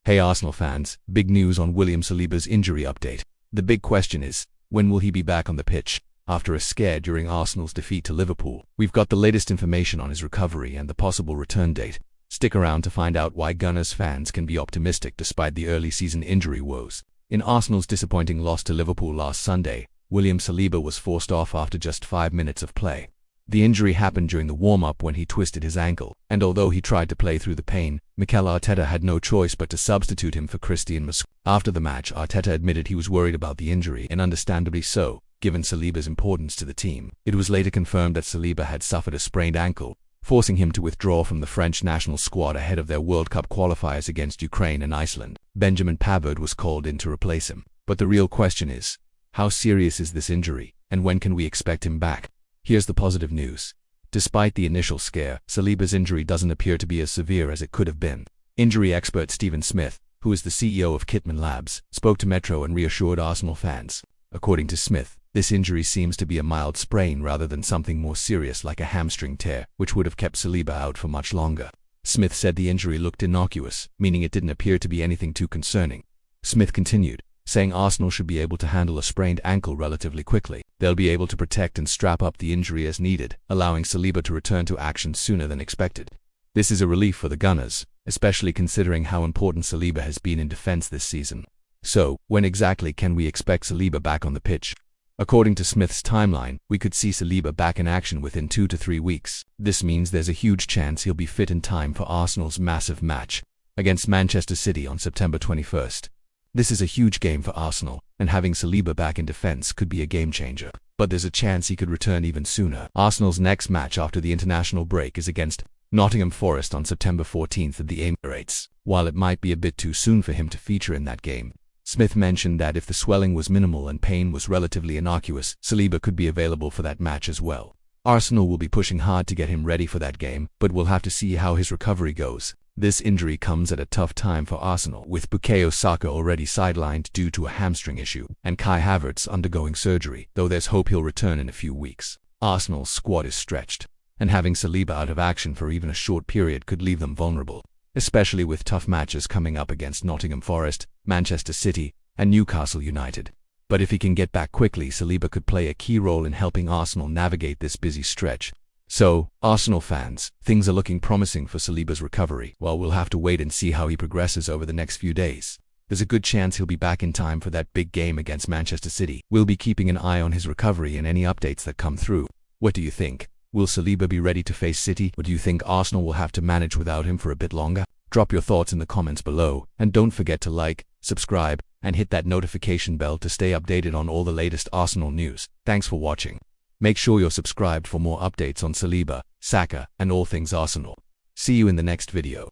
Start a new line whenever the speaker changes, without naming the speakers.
Hey Arsenal fans, big news on William Saliba's injury update. The big question is, when will he be back on the pitch? After a scare during Arsenal's defeat to Liverpool, we've got the latest information on his recovery and the possible return date. Stick around to find out why Gunners fans can be optimistic despite the early season injury woes. In Arsenal's disappointing loss to Liverpool last Sunday, William Saliba was forced off after just 5 minutes of play. The injury happened during the warm-up when he twisted his ankle, and although he tried to play through the pain, Mikel Arteta had no choice but to substitute him for Christian Musquera. After the match, Arteta admitted he was worried about the injury, and understandably so, given Saliba's importance to the team. It was later confirmed that Saliba had suffered a sprained ankle, forcing him to withdraw from the French national squad ahead of their World Cup qualifiers against Ukraine and Iceland. Benjamin Pavard was called in to replace him. But the real question is, how serious is this injury, and when can we expect him back? Here's the positive news. Despite the initial scare, Saliba's injury doesn't appear to be as severe as it could have been. Injury expert Stephen Smith, who is the CEO of Kitman Labs, spoke to Metro and reassured Arsenal fans. According to Smith, this injury seems to be a mild sprain rather than something more serious like a hamstring tear, which would have kept Saliba out for much longer. Smith said the injury looked innocuous, meaning it didn't appear to be anything too concerning. Smith continued, saying Arsenal should be able to handle a sprained ankle relatively quickly. They'll be able to protect and strap up the injury as needed, allowing Saliba to return to action sooner than expected. This is a relief for the Gunners, especially considering how important Saliba has been in defense this season. So, when exactly can we expect Saliba back on the pitch? According to Smith's timeline, we could see Saliba back in action within 2 to 3 weeks. This means there's a huge chance he'll be fit in time for Arsenal's massive match against Manchester City on September 21st. This is a huge game for Arsenal, and having Saliba back in defense could be a game changer. But there's a chance he could return even sooner. Arsenal's next match after the international break is against Nottingham Forest on September 14th at the Emirates. While it might be a bit too soon for him to feature in that game, Smith mentioned that if the swelling was minimal and pain was relatively innocuous, Saliba could be available for that match as well. Arsenal will be pushing hard to get him ready for that game, but we'll have to see how his recovery goes. This injury comes at a tough time for Arsenal, with Bukayo Saka already sidelined due to a hamstring issue, and Kai Havertz undergoing surgery, though there's hope he'll return in a few weeks. Arsenal's squad is stretched, and having Saliba out of action for even a short period could leave them vulnerable, especially with tough matches coming up against Nottingham Forest, Manchester City, and Newcastle United. But if he can get back quickly, Saliba could play a key role in helping Arsenal navigate this busy stretch. So, Arsenal fans, things are looking promising for Saliba's recovery. While we'll have to wait and see how he progresses over the next few days, there's a good chance he'll be back in time for that big game against Manchester City. We'll be keeping an eye on his recovery and any updates that come through. What do you think? Will Saliba be ready to face City, or do you think Arsenal will have to manage without him for a bit longer? Drop your thoughts in the comments below, and don't forget to like, subscribe, and hit that notification bell to stay updated on all the latest Arsenal news. Thanks for watching. Make sure you're subscribed for more updates on Saliba, Saka, and all things Arsenal. See you in the next video.